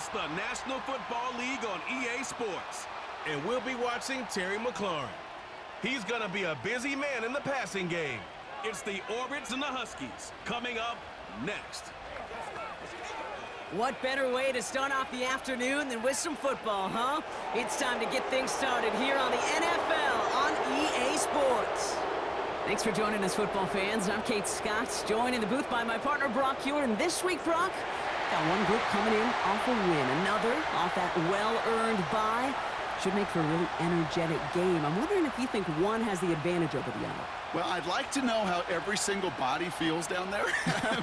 It's the National Football League on EA Sports. And we'll be watching Terry McLaurin. He's going to be a busy man in the passing game. It's the Orbits and the Huskies coming up next. What better way to start off the afternoon than with some football, huh? It's time to get things started here on the NFL on EA Sports. Thanks for joining us, football fans. I'm Kate Scott, joined in the booth by my partner, Brock Hewer. And this week, Brock, got one group coming in off a win, another off that well-earned bye. Should make for a really energetic game. I'm wondering if you think one has the advantage over the other. Well, I'd like to know how every single body feels down there,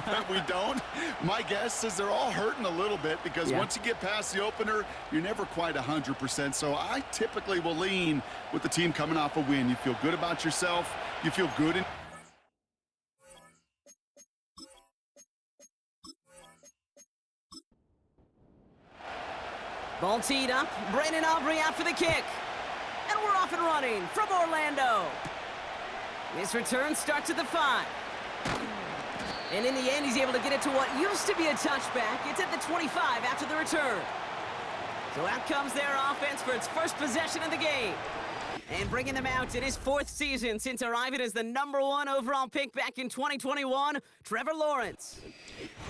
but we don't. My guess is they're all hurting a little bit because once you get past the opener, you're never quite 100%. So I typically will lean with the team coming off a win. You feel good about yourself. You feel good in... Ball teed up, Brandon Aubrey out for the kick. And we're off and running from Orlando. This return starts at the 5. And in the end, he's able to get it to what used to be a touchback. It's at the 25 after the return. So out comes their offense for its first possession of the game. And bringing them out in his 4th season since arriving as the #1 overall pick back in 2021, Trevor Lawrence.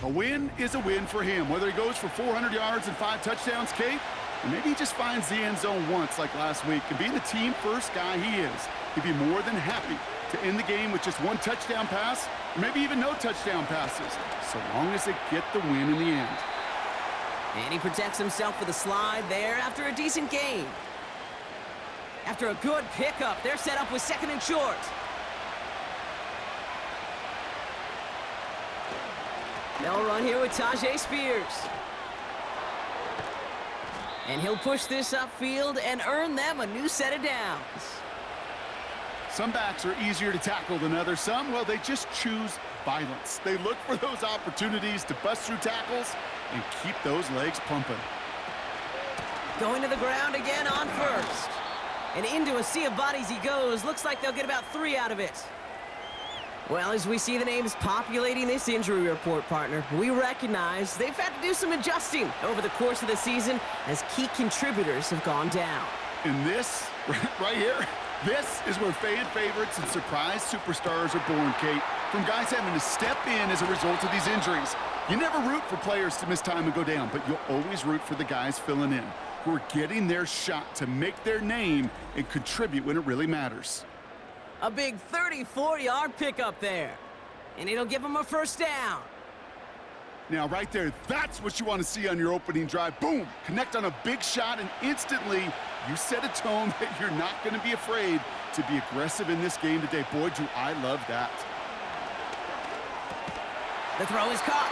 A win is a win for him, whether he goes for 400 yards and 5 touchdowns, Kate, or maybe he just finds the end zone once like last week. And being the team-first guy he is, he'd be more than happy to end the game with just 1 touchdown pass, or maybe even no touchdown passes, so long as they get the win in the end. And he protects himself with a slide there after a decent game. After a good pickup, they're set up with 2nd and short. They'll run here with Tajay Spears. And he'll push this upfield and earn them a new set of downs. Some backs are easier to tackle than others. Some, well, they just choose violence. They look for those opportunities to bust through tackles and keep those legs pumping. Going to the ground again on first. And into a sea of bodies he goes. Looks like they'll get about 3 out of it. Well, as we see the names populating this injury report, partner, we recognize they've had to do some adjusting over the course of the season as key contributors have gone down. And this, right here, this is where fan favorites and surprise superstars are born, Kate. From guys having to step in as a result of these injuries. You never root for players to miss time and go down, but you'll always root for the guys filling in, who are getting their shot to make their name and contribute when it really matters. A big 34-yard pickup there. And it'll give them a first down. Now, right there, that's what you want to see on your opening drive. Boom! Connect on a big shot, and instantly, you set a tone that you're not going to be afraid to be aggressive in this game today. Boy, do I love that. The throw is caught.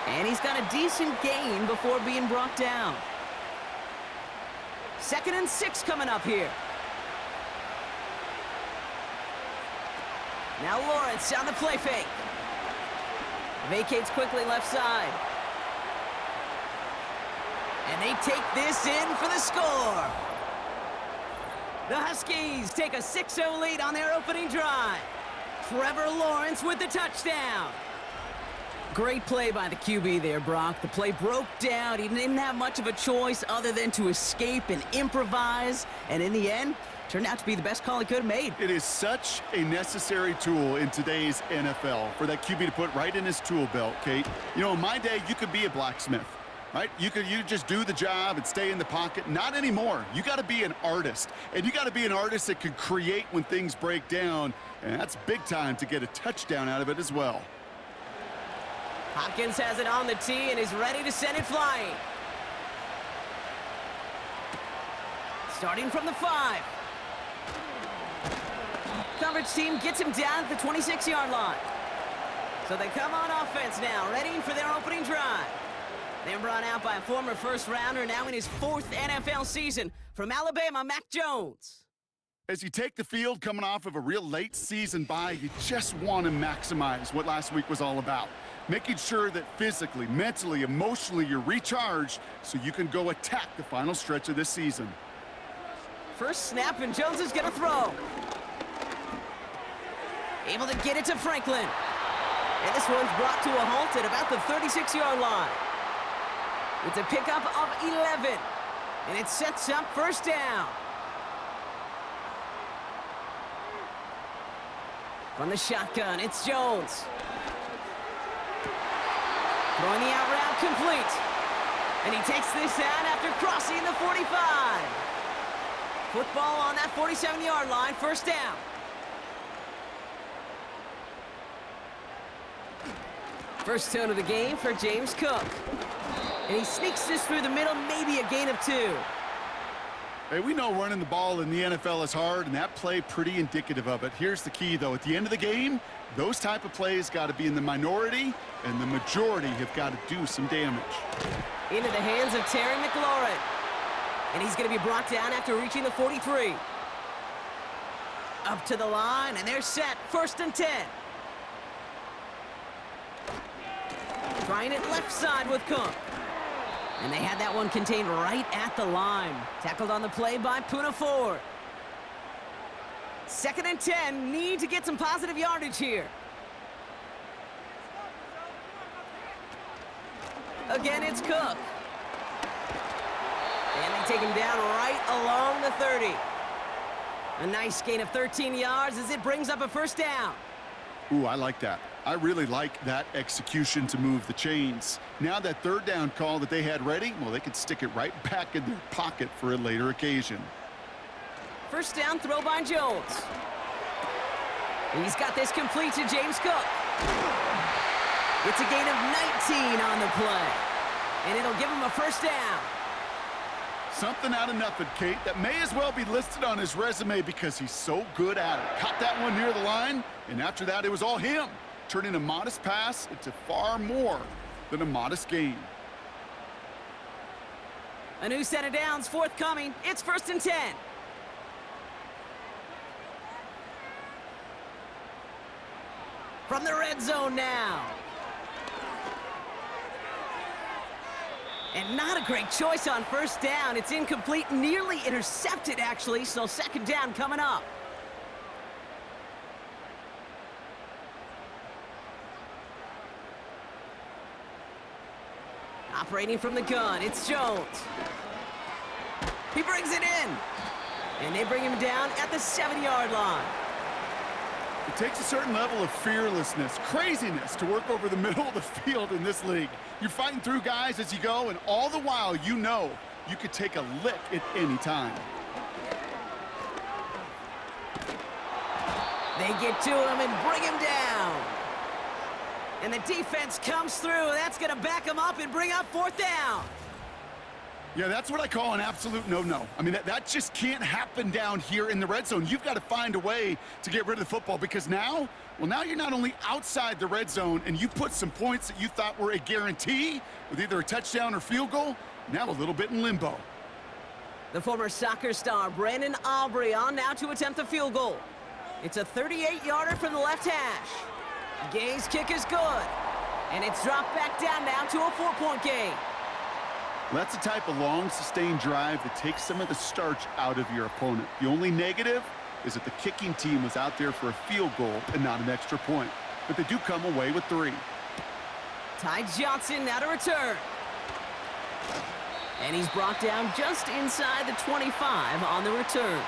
And he's got a decent gain before being brought down. 2nd and 6 coming up here. Now Lawrence on the play fake. Vacates quickly left side. And they take this in for the score. The Huskies take a 6-0 lead on their opening drive. Trevor Lawrence with the touchdown. Great play by the QB there, Brock. The play broke down. He didn't have much of a choice other than to escape and improvise. And in the end, turned out to be the best call he could have made. It is such a necessary tool in today's NFL for that QB to put right in his tool belt, Kate. You know, in my day, you could be a blacksmith, right? You just do the job and stay in the pocket. Not anymore. You got to be an artist. And you got to be an artist that can create when things break down. And that's big time to get a touchdown out of it as well. Hopkins has it on the tee and is ready to send it flying. Starting from the 5. Coverage team gets him down at the 26-yard line. So they come on offense now, ready for their opening drive. They're brought out by a former first-rounder now in his 4th NFL season. From Alabama, Mac Jones. As you take the field coming off of a real late season bye, you just want to maximize what last week was all about. Making sure that physically, mentally, emotionally, you're recharged so you can go attack the final stretch of this season. First snap, and Jones is going to throw. Able to get it to Franklin. And this one's brought to a halt at about the 36-yard line. It's a pickup of 11. And it sets up first down. From the shotgun, it's Jones. Throwing the out route complete. And he takes this down after crossing the 45. Football on that 47-yard line, first down. First down of the game for James Cook. And he sneaks this through the middle, maybe a gain of 2. Hey, we know running the ball in the NFL is hard, and that play pretty indicative of it. Here's the key, though. At the end of the game, those type of plays got to be in the minority, and the majority have got to do some damage. Into the hands of Terry McLaurin. And he's going to be brought down after reaching the 43. Up to the line, and they're set. First and 10. Trying it left side with Cook. And they had that one contained right at the line. Tackled on the play by Poona Ford. Second and 10. Need to get some positive yardage here. Again, it's Cook. And they take him down right along the 30. A nice gain of 13 yards as it brings up a first down. Ooh, I like that. I really like that execution to move the chains. Now that third down call that they had ready, well, they could stick it right back in their pocket for a later occasion. First down throw by Jones. He's got this complete to James Cook. It's a gain of 19 on the play. And it'll give him a first down. Something out of nothing, Kate, that may as well be listed on his resume because he's so good at it. Caught that one near the line, and after that, it was all him. Turning a modest pass into far more than a modest gain. A new set of downs forthcoming. It's first and 10. From the red zone now. And not a great choice on first down. It's incomplete, nearly intercepted, actually, so second down coming up. Operating from the gun, it's Jones. He brings it in. And they bring him down at the 7-yard line. It takes a certain level of fearlessness, craziness to work over the middle of the field in this league. You're fighting through guys as you go, and all the while you know you could take a lick at any time. They get to him and bring him down. And the defense comes through. That's going to back him up and bring up fourth down. Yeah, that's what I call an absolute no-no. I mean, that just can't happen down here in the red zone. You've got to find a way to get rid of the football because now you're not only outside the red zone and you put some points that you thought were a guarantee with either a touchdown or field goal, now a little bit in limbo. The former soccer star, Brandon Aubrey, on now to attempt the field goal. It's a 38-yarder from the left hash. Gay's kick is good. And it's dropped back down now to a 4-point gain. That's the type of long, sustained drive that takes some of the starch out of your opponent. The only negative is that the kicking team was out there for a field goal and not an extra point. But they do come away with 3. Ty Johnson now to return. And he's brought down just inside the 25 on the return.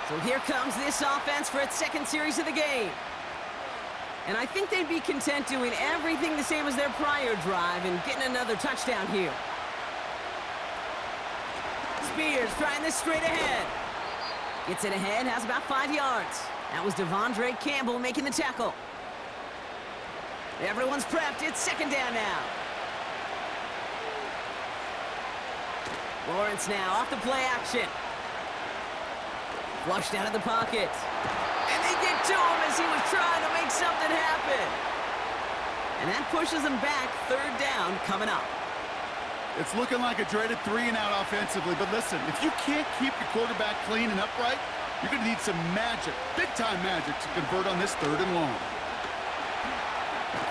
So here comes this offense for its second series of the game. And I think they'd be content doing everything the same as their prior drive and getting another touchdown here. Spears trying this straight ahead. Gets it ahead, has about 5 yards. That was Devondre Campbell making the tackle. Everyone's prepped. It's second down now. Lawrence now off the play action. Flushed out of the pocket. And they get to him as he was trying to make something happen. And that pushes him back. Third down coming up. It's looking like a dreaded 3-and-out offensively, but listen, if you can't keep your quarterback clean and upright, you're going to need some magic, big-time magic, to convert on this 3rd and long.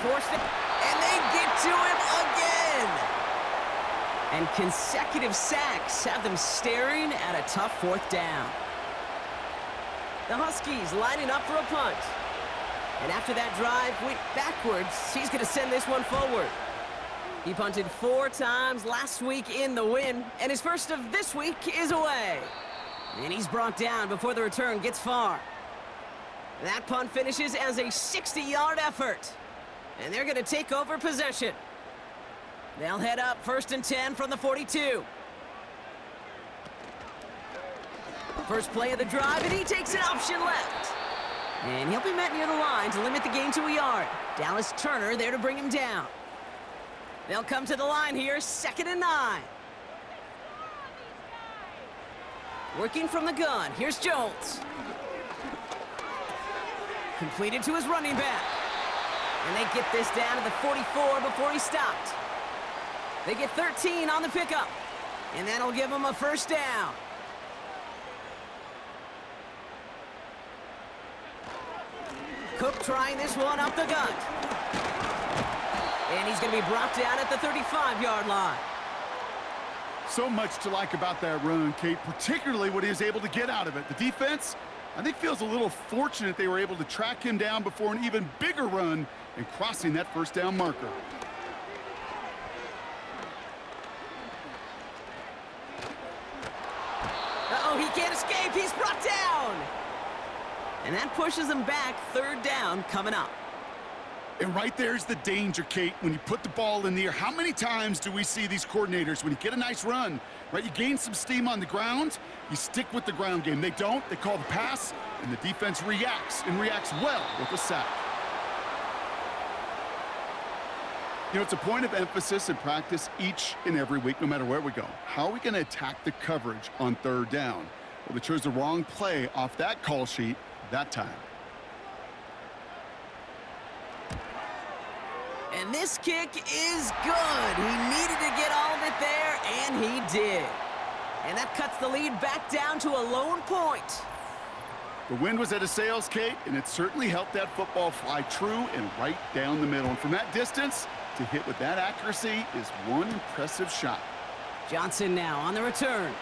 Forced it, and they get to him again. And consecutive sacks have them staring at a tough 4th down. The Huskies lining up for a punt. And after that drive went backwards, he's going to send this one forward. He punted 4 times last week in the win, and his first of this week is away. And he's brought down before the return gets far. That punt finishes as a 60-yard effort. And they're going to take over possession. They'll head up 1st and 10 from the 42. First play of the drive, and he takes an option left. And he'll be met near the line to limit the gain to a yard. Dallas Turner there to bring him down. They'll come to the line here, 2nd and 9. Working from the gun, here's Jones. Completed to his running back. And they get this down to the 44 before he stopped. They get 13 on the pickup. And that'll give them a first down. Cook trying this one up the gut. And he's going to be brought down at the 35-yard line. So much to like about that run, Kate, particularly what he was able to get out of it. The defense, I think, feels a little fortunate they were able to track him down before an even bigger run and crossing that first down marker. Uh-oh, he can't escape. He's brought down. And that pushes him back. 3rd down coming up. And right there's the danger, Kate, when you put the ball in the air. How many times do we see these coordinators, when you get a nice run, right, you gain some steam on the ground, you stick with the ground game. They don't. They call the pass, and the defense reacts, and reacts well with a sack. You know, it's a point of emphasis in practice each and every week, no matter where we go. How are we going to attack the coverage on 3rd down? Well, they chose the wrong play off that call sheet that time. And this kick is good. He needed to get all of it there, and he did. And that cuts the lead back down to a lone point. The wind was at a sails, Kate, and it certainly helped that football fly true and right down the middle. And from that distance, to hit with that accuracy is one impressive shot. Johnson now on the return.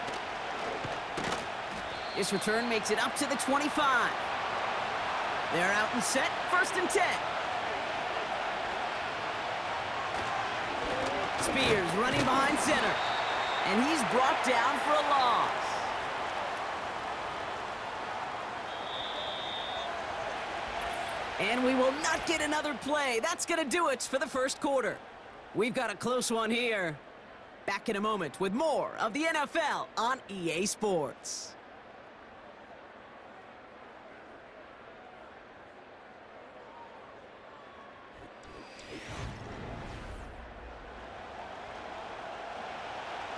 This return makes it up to the 25. They're out and set, 1st and 10. Spears running behind center. And he's brought down for a loss. And we will not get another play. That's going to do it for the 1st quarter. We've got a close one here. Back in a moment with more of the NFL on EA Sports.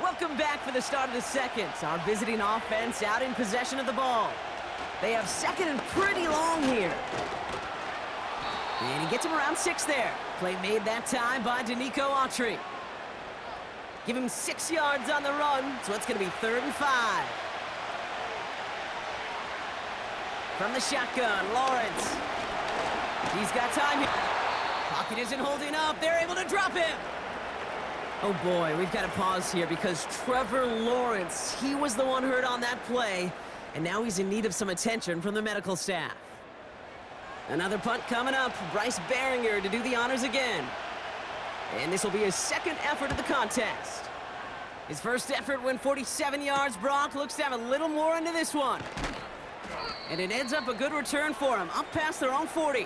Welcome back for the start of the 2nd. Our visiting offense out in possession of the ball. They have 2nd and pretty long here. And he gets him around 6 there. Play made that time by Danico Autry. Give him 6 yards on the run, so it's going to be 3rd and 5. From the shotgun, Lawrence. He's got time here. Pocket isn't holding up. They're able to drop him. Oh boy, we've got to pause here because Trevor Lawrence, he was the one hurt on that play, and now he's in need of some attention from the medical staff. Another punt coming up. Bryce Behringer to do the honors again. And this will be his 2nd effort of the contest. His first effort went 47 yards. Brock looks to have a little more into this one. And it ends up a good return for him, up past their own 40.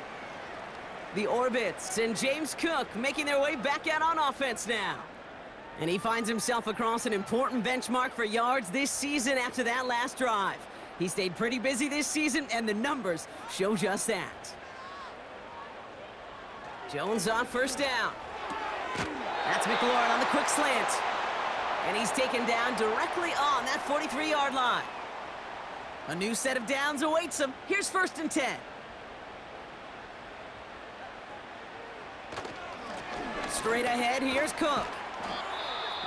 The Orbits and James Cook making their way back out on offense now. And he finds himself across an important benchmark for yards this season after that last drive. He stayed pretty busy this season, and the numbers show just that. Jones on 1st down. That's McLaurin on the quick slant. And he's taken down directly on that 43-yard line. A new set of downs awaits him. Here's 1st and 10. Straight ahead, here's Cook.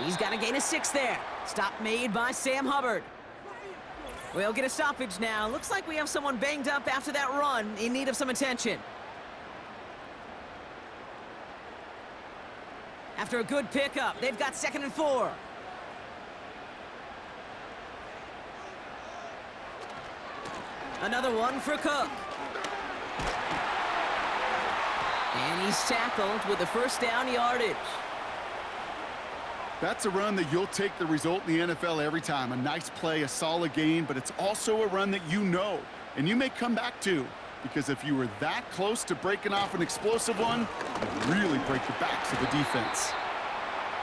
He's got to gain a 6 there. Stop made by Sam Hubbard. We'll get a stoppage now. Looks like we have someone banged up after that run, in need of some attention. After a good pickup, they've got 2nd and 4. Another one for Cook. And he's tackled with the 1st down yardage. That's a run that you'll take the result in the NFL every time. A nice play, a solid gain, but it's also a run that you know, and you may come back to, because if you were that close to breaking off an explosive one, you'd really break the backs of the defense.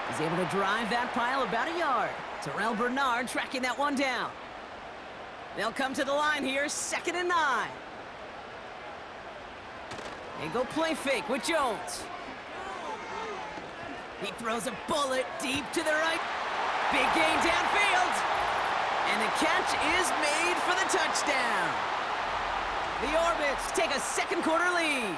He's able to drive that pile about a yard. Terrell Bernard tracking that one down. They'll come to the line here, 2nd and 9. They go play fake with Jones. He throws a bullet deep to the right. Big gain downfield. And the catch is made for the touchdown. The Orbits take a second quarter lead.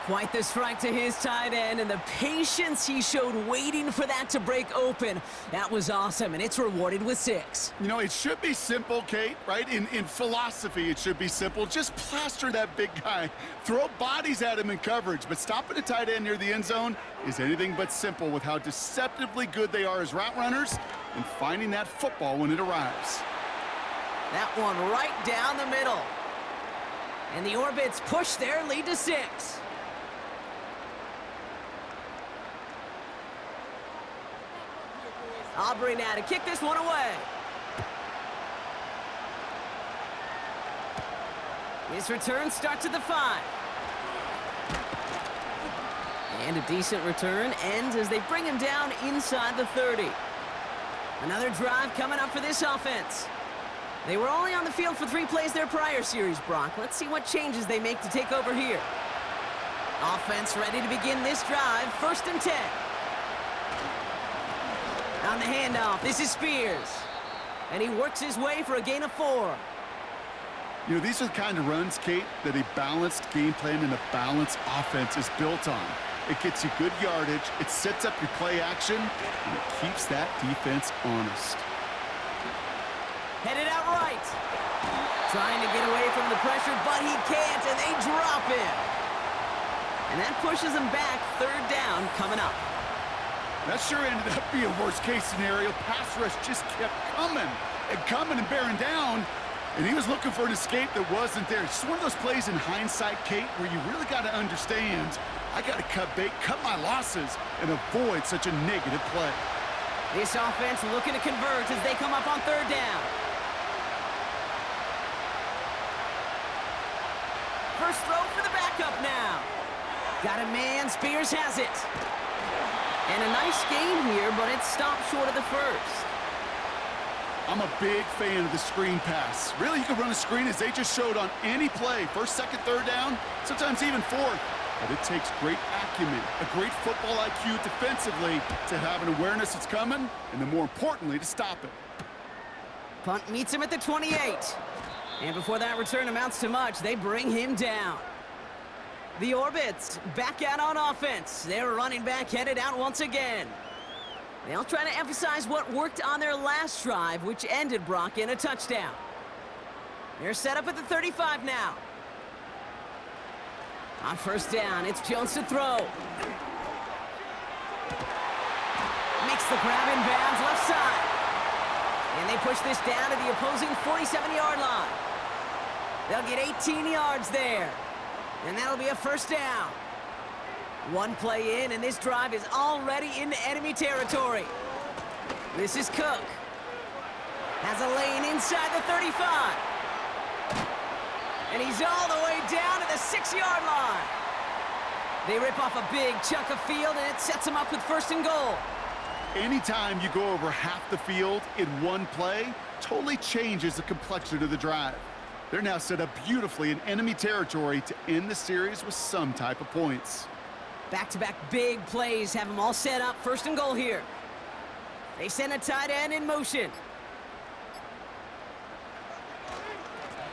Quite the strike to his tight end, and the patience he showed waiting for that to break open. That was awesome, and it's rewarded with 6. You know, it should be simple, Kate, right? In philosophy, it should be simple. Just plaster that big guy. Throw bodies at him in coverage, but stopping a tight end near the end zone is anything but simple with how deceptively good they are as route runners and finding that football when it arrives. That one right down the middle. And the Orbits push their lead to 6. Aubrey now to kick this one away. This return starts at the 5. And a decent return ends as they bring him down inside the 30. Another drive coming up for this offense. They were only on the field for 3 plays their prior series, Brock. Let's see what changes they make to take over here. Offense ready to begin this drive, 1st and 10. On the handoff, this is Spears. And he works his way for a gain of 4. You know, these are the kind of runs, Kate, that a balanced game plan and a balanced offense is built on. It gets you good yardage, it sets up your play action, and it keeps that defense honest. Headed out right. Trying to get away from the pressure, but he can't, and they drop him. And that pushes him back, 3rd down coming up. That sure ended up being worst-case scenario. Pass rush just kept coming and bearing down, and he was looking for an escape that wasn't there. It's one of those plays in hindsight, Kate, where you really got to understand, I got to cut bait, cut my losses, and avoid such a negative play. This offense looking to convert as they come up on 3rd down. First throw for the backup now. Got a man, Spears has it. And a nice gain here, but it stopped short of the 1st. I'm a big fan of the screen pass. Really, you can run a screen as they just showed on any play. 1st, 2nd, 3rd down, sometimes even 4th. But it takes great acumen, a great football IQ defensively to have an awareness it's coming, and then more importantly, to stop it. Punt meets him at the 28. And before that return amounts to much, they bring him down. The Orbits back out on offense. Their running back headed out once again. They'll try to emphasize what worked on their last drive, which ended, Brock, in a touchdown. They're set up at the 35 now. On 1st down, it's Jones to throw. Makes the grab in bounds left side. And they push this down to the opposing 47-yard line. They'll get 18 yards there. And that'll be a 1st down. One play in, and this drive is already into enemy territory. This is Cook. Has a lane inside the 35. And he's all the way down to the 6-yard line. They rip off a big chunk of field, and it sets them up with 1st and goal. Anytime you go over half the field in one play, totally changes the complexion of the drive. They're now set up beautifully in enemy territory to end the series with some type of points. Back-to-back big plays have them all set up. 1st and goal here. They send a tight end in motion.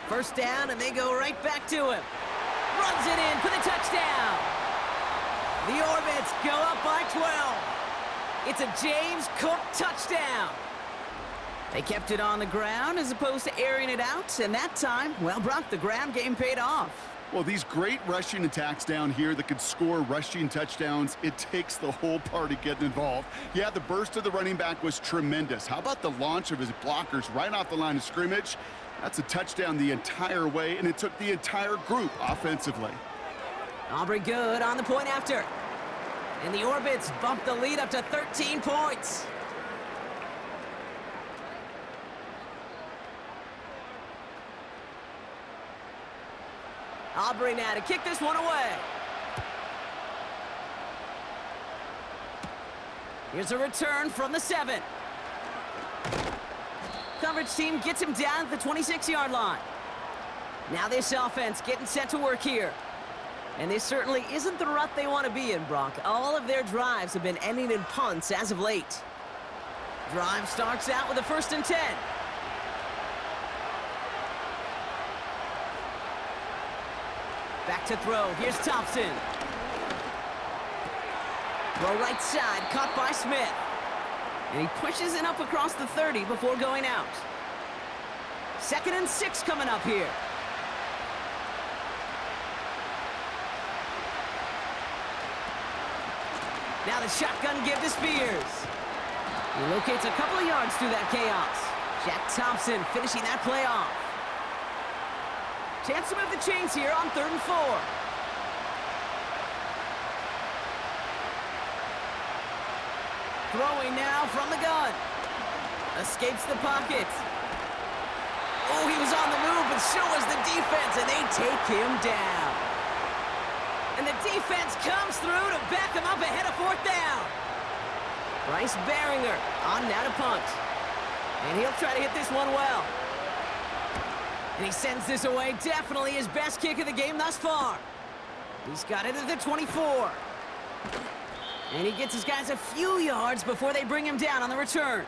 1st down, and they go right back to him. Runs it in for the touchdown. The Orbits go up by 12. It's a James Cook touchdown. They kept it on the ground as opposed to airing it out, and that time, well, Brock, the ground game paid off. Well, these great rushing attacks down here that could score rushing touchdowns, it takes the whole party getting involved. Yeah, the burst of the running back was tremendous. How about the launch of his blockers right off the line of scrimmage? That's a touchdown the entire way, and it took the entire group offensively. Aubrey good on the point after. And the Orbits bump the lead up to 13 points. Aubrey now to kick this one away. Here's a return from the 7. Coverage team gets him down at the 26-yard line. Now this offense getting set to work here. And this certainly isn't the rut they want to be in, Brock. All of their drives have been ending in punts as of late. Drive starts out with a 1st and 10. Back to throw. Here's Thompson. Throw right side, caught by Smith. And he pushes it up across the 30 before going out. 2nd and 6 coming up here. Now the shotgun give to Spears. He locates a couple of yards through that chaos. Jack Thompson finishing that play off. Chance to move the chains here on 3rd and 4. Throwing now from the gun. Escapes the pocket. Oh, he was on the move, but so was the defense, and they take him down. And the defense comes through to back him up ahead of 4th down. Bryce Behringer on now to punt. And he'll try to hit this one well. And he sends this away. Definitely his best kick of the game thus far. He's got it at the 24. And he gets his guys a few yards before they bring him down on the return.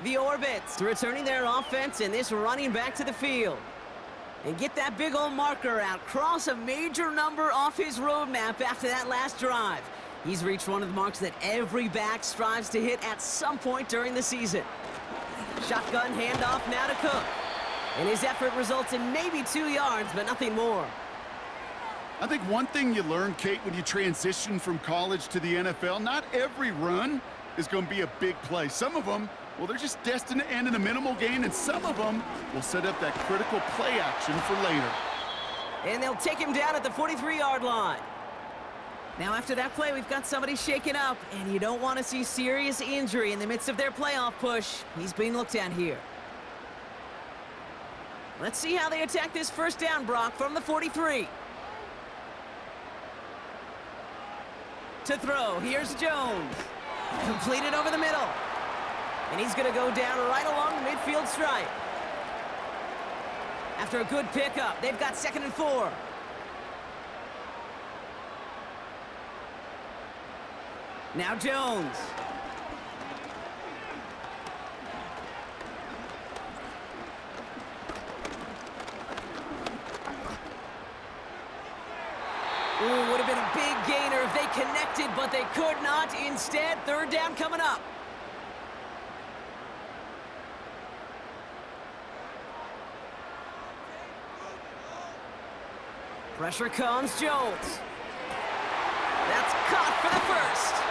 The Orbits returning their offense and this running back to the field. And get that big old marker out. Cross a major number off his roadmap after that last drive. He's reached one of the marks that every back strives to hit at some point during the season. Shotgun handoff now to Cook. And his effort results in maybe 2 yards, but nothing more. I think one thing you learn, Kate, when you transition from college to the NFL, not every run is going to be a big play. Some of them, well, they're just destined to end in a minimal gain, and some of them will set up that critical play action for later. And they'll take him down at the 43-yard line. Now, after that play, we've got somebody shaken up, and you don't want to see serious injury in the midst of their playoff push. He's being looked at here. Let's see how they attack this 1st down, Brock, from the 43. To throw, here's Jones. Completed over the middle. And he's going to go down right along the midfield stripe. After a good pickup, they've got 2nd and 4. Now Jones. Ooh, would have been a big gainer if they connected, but they could not. Instead, 3rd down coming up. Pressure comes, Jones. That's caught for the 1st.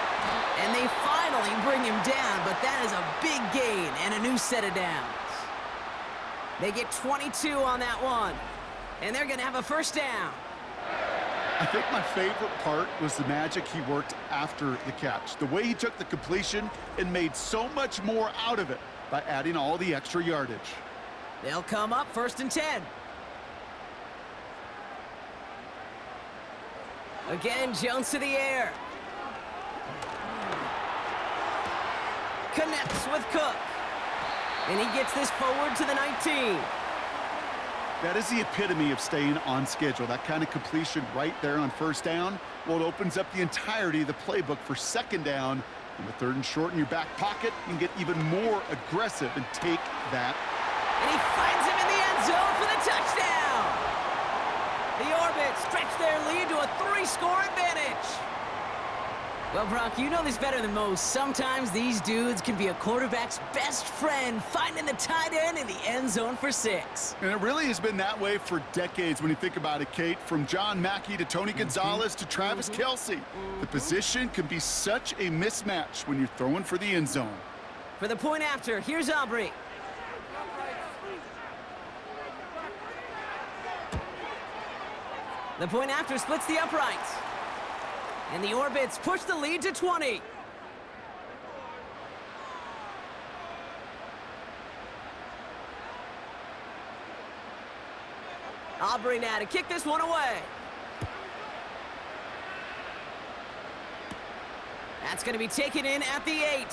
And they finally bring him down, but that is a big gain and a new set of downs. They get 22 on that one. And they're going to have a 1st down. I think my favorite part was the magic he worked after the catch. The way he took the completion and made so much more out of it by adding all the extra yardage. They'll come up 1st and 10. Again, Jones to the air. Connects with Cook. And he gets this forward to the 19. That is the epitome of staying on schedule. That kind of completion right there on 1st down. Well, it opens up the entirety of the playbook for 2nd down. In the 3rd and short in your back pocket, you can get even more aggressive and take that. And he finds him in the end zone for the touchdown. The Orbits stretch their lead to a 3-score advantage. Well, Brock, you know this better than most. Sometimes these dudes can be a quarterback's best friend, finding the tight end in the end zone for 6. And it really has been that way for decades when you think about it, Kate. From John Mackey to Tony Gonzalez to Travis Kelce. The position can be such a mismatch when you're throwing for the end zone. For the point after, here's Aubrey. The point after splits the uprights. And the Orbits push the lead to 20. Aubrey now to kick this one away. That's going to be taken in at the 8.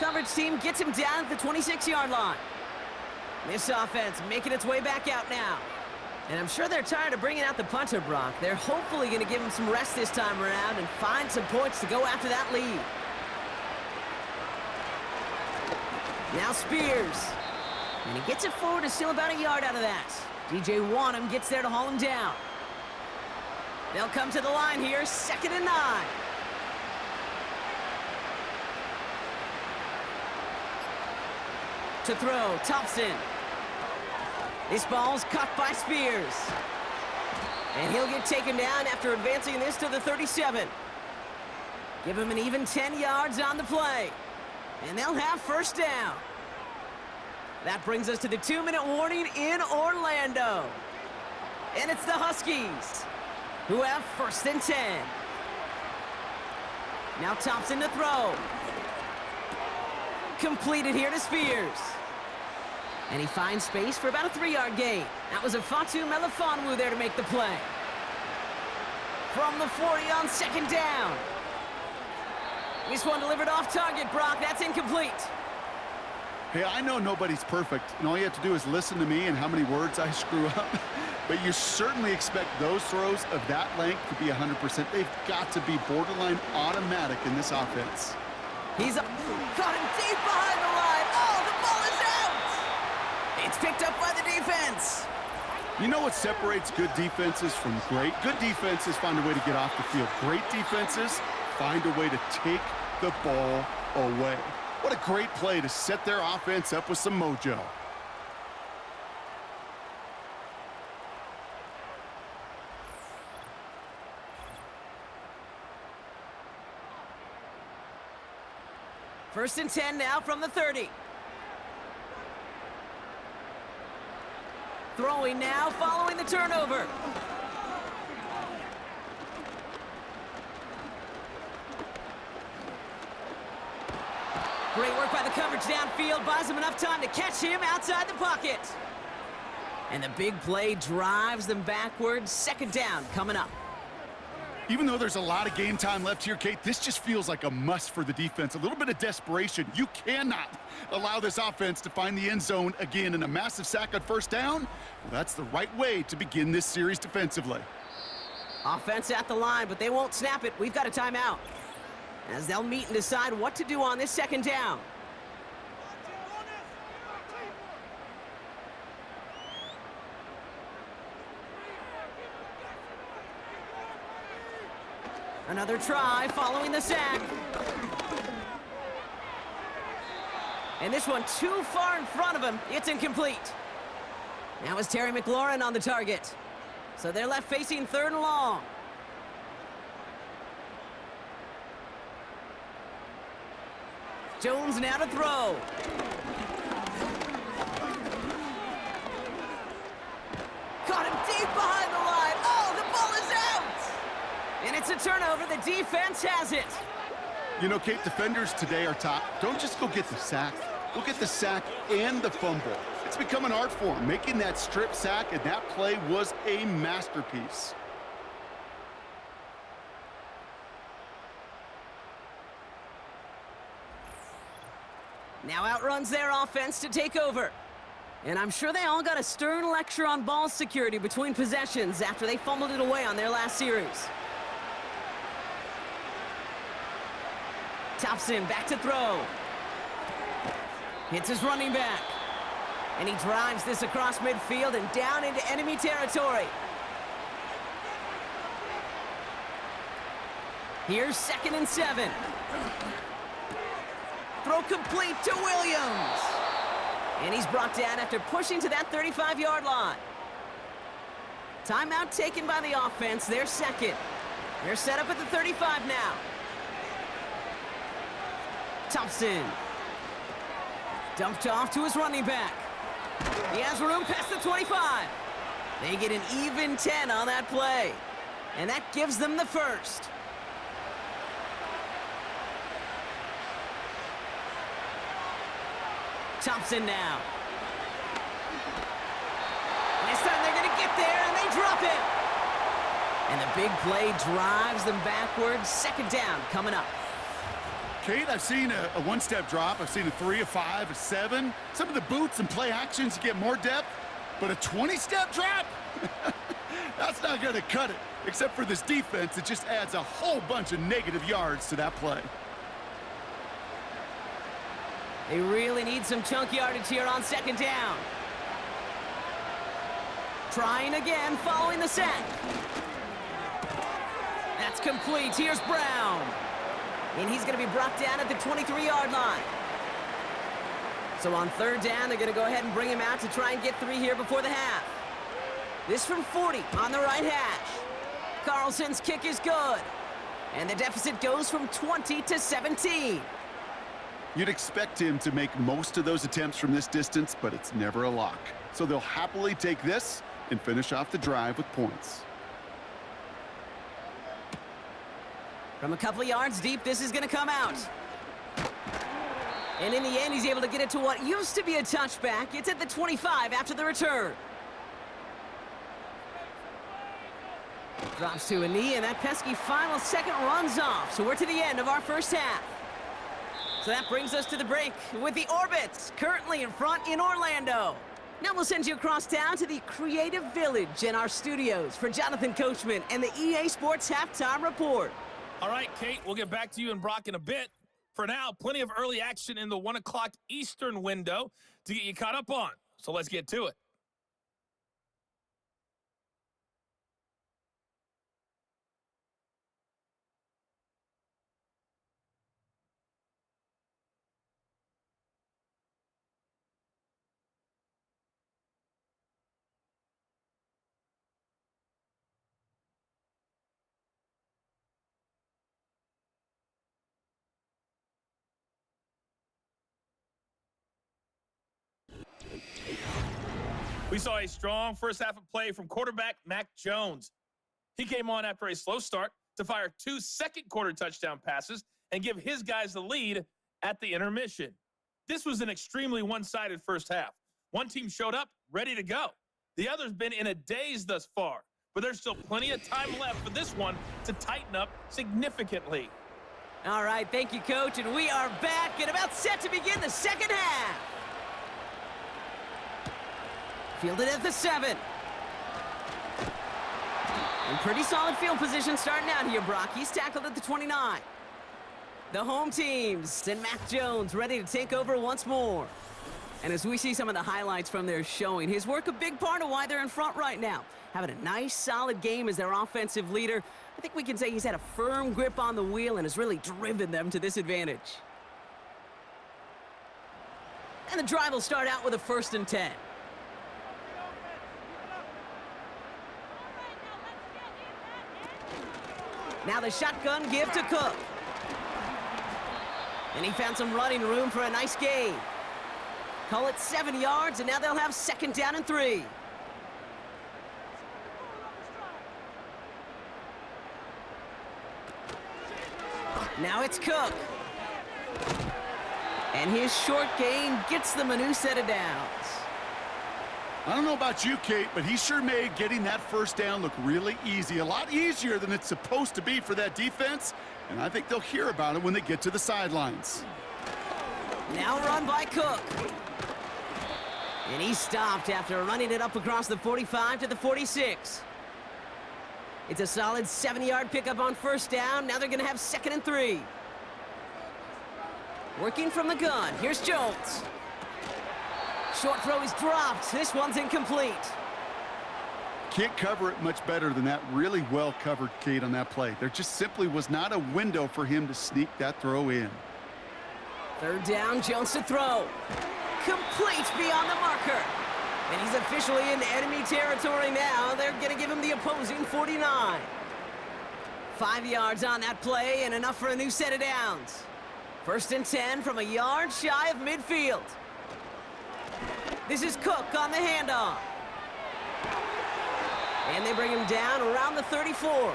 Coverage team gets him down at the 26-yard line. This offense making its way back out now. And I'm sure they're tired of bringing out the punter, Brock. They're hopefully going to give him some rest this time around and find some points to go after that lead. Now Spears. And he gets it forward to steal about a yard out of that. DJ Wanham gets there to haul him down. They'll come to the line here, 2nd and 9. To throw, Thompson. This ball's caught by Spears. And he'll get taken down after advancing this to the 37. Give him an even 10 yards on the play. And they'll have first down. That brings us to the 2-minute warning in Orlando. And it's the Huskies, who have 1st and 10. Now Thompson to throw. Completed here to Spears. And he finds space for about a 3-yard gain. That was a Fatu Melifonwu there to make the play. From the 40 on 2nd down. This one delivered off target, Brock. That's incomplete. Hey, I know nobody's perfect, and all you have to do is listen to me and how many words I screw up. But you certainly expect those throws of that length to be 100%. They've got to be borderline automatic in this offense. He's up. Caught him deep behind the line. Oh, the ball is out. It's picked up by the defense. You know what separates good defenses from great? Good defenses find a way to get off the field. Great defenses find a way to take the ball away. What a great play to set their offense up with some mojo. First and 10 now from the 30. Throwing now following the turnover. Great work by the coverage downfield, buys him enough time to catch him outside the pocket. And the big play drives them backwards. 2nd down coming up. Even though there's a lot of game time left here, Kate, this just feels like a must for the defense. A little bit of desperation. You cannot allow this offense to find the end zone again, and a massive sack on 1st down. Well, that's the right way to begin this series defensively. Offense at the line, but they won't snap it. We've got a timeout, as they'll meet and decide what to do on this 2nd down. Another try following the sack. And this one too far in front of him. It's incomplete. Now is Terry McLaurin on the target. So they're left facing 3rd and long. Jones now to throw. Caught him deep behind the line. Oh, the ball is out! And it's a turnover. The defense has it. You know, Kate, defenders today are top. Don't just go get the sack. Go get the sack and the fumble. It's become an art form, making that strip sack, and that play was a masterpiece. Now outruns their offense to take over. And I'm sure they all got a stern lecture on ball security between possessions after they fumbled it away on their last series. Thompson back to throw. Hits his running back. And he drives this across midfield and down into enemy territory. Here's 2nd and 7. Throw complete to Williams. And he's brought down after pushing to that 35-yard line. Timeout taken by the offense. They're 2nd. They're set up at the 35 now. Thompson. Dumped off to his running back. He has room past the 25. They get an even 10 on that play. And that gives them the first. Thompson now. And this time they're going to get there, and they drop it. And the big play drives them backwards. Second down coming up. Kate, I've seen a one-step drop. I've seen a 3, a 5, a 7. Some of the boots and play actions get more depth, but a 20-step drop? That's not going to cut it. Except for this defense, it just adds a whole bunch of negative yards to that play. They really need some chunk yardage here on second down. Trying again, following the sack. That's complete. Here's Brown. And he's going to be brought down at the 23-yard line. So on third down, they're going to go ahead and bring him out to try and get 3 here before the half. This from 40 on the right hash. Carlson's kick is good. And the deficit goes from 20 to 17. You'd expect him to make most of those attempts from this distance, but it's never a lock. So they'll happily take this and finish off the drive with points. From a couple of yards deep, this is going to come out. And in the end, he's able to get it to what used to be a touchback. It's at the 25 after the return. Drops to a knee, and that pesky final second runs off. So we're to the end of our first half. So that brings us to the break with the Orbits currently in front in Orlando. Now we'll send you across town to the Creative Village in our studios for Jonathan Coachman and the EA Sports Halftime Report. All right, Kate, we'll get back to you and Brock in a bit. For now, plenty of early action in the 1 o'clock Eastern window to get you caught up on. So let's get to it. We saw a strong first half of play from quarterback Mac Jones. He came on after a slow start to fire 2 second-quarter touchdown passes and give his guys the lead at the intermission. This was an extremely one-sided first half. One team showed up ready to go. The other's been in a daze thus far, but there's still plenty of time left for this one to tighten up significantly. All right, thank you, Coach, and we are back and about set to begin the second half. Fielded at the 7. And pretty solid field position starting out here, Brock. He's tackled at the 29. The home teams and Mac Jones ready to take over once more. And as we see some of the highlights from their showing, his work a big part of why they're in front right now. Having a nice, solid game as their offensive leader. I think we can say he's had a firm grip on the wheel and has really driven them to this advantage. And the drive will start out with a 1st and 10. Now the shotgun give to Cook. And he found some running room for a nice gain. Call it 7 yards, and now they'll have 2nd down and 3. Now it's Cook. And his short gain gets them a new set of downs. I don't know about you, Kate, but he sure made getting that first down look really easy. A lot easier than it's supposed to be for that defense. And I think they'll hear about it when they get to the sidelines. Now run by Cook. And he stopped after running it up across the 45 to the 46. It's a solid 7-yard pickup on 1st down. Now they're going to have 2nd and 3. Working from the gun. Here's Jones. Short throw is dropped. This one's incomplete. Can't cover it much better than that. Really well covered, Kate, on that play. There just simply was not a window for him to sneak that throw in. 3rd down, Jones to throw. Complete beyond the marker. And he's officially in enemy territory now. They're going to give him the opposing 49. 5 yards on that play and enough for a new set of downs. 1st and 10 from a yard shy of midfield. This is Cook on the handoff. And they bring him down around the 34.